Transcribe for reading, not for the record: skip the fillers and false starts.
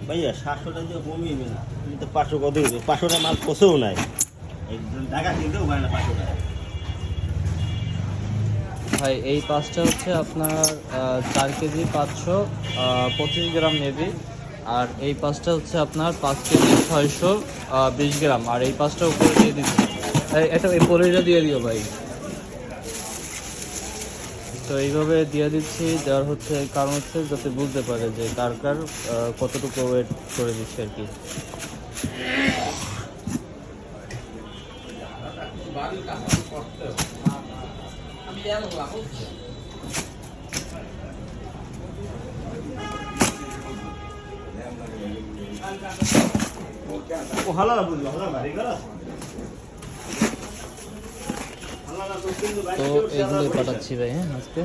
ভাইয়া 700 দিয়ে কমিয়ে না, তুমি তো 500 কত দিবে? 500 টাকা মাল পোষেও নাই, একজন টাকা কিনতেও পারে না 500 টাকা। ভাই এই পাঁচটা হচ্ছে আপনার 4 কেজি 525 গ্রাম নেবি। আর এই পাঁচটা হচ্ছে আপনার 5 কেজি 620 গ্রাম। আর এই পাঁচটা উপরে দিয়ে দিচ্ছি। এটা এই পলিটা দিয়ে দিও ভাই। তো এইভাবে দিয়ে দিচ্ছি, দেওয়ার হচ্ছে কারণ হচ্ছে যাতে বুঝতে পারে যে কার কার কতটুকু ওয়েট করে দিচ্ছে আর কি। ও হালালা বুঝলো, হালালা বাড়ি গেল। তো এইগুলোই পাঠাচ্ছি ভাই, হ্যাঁ আজকে।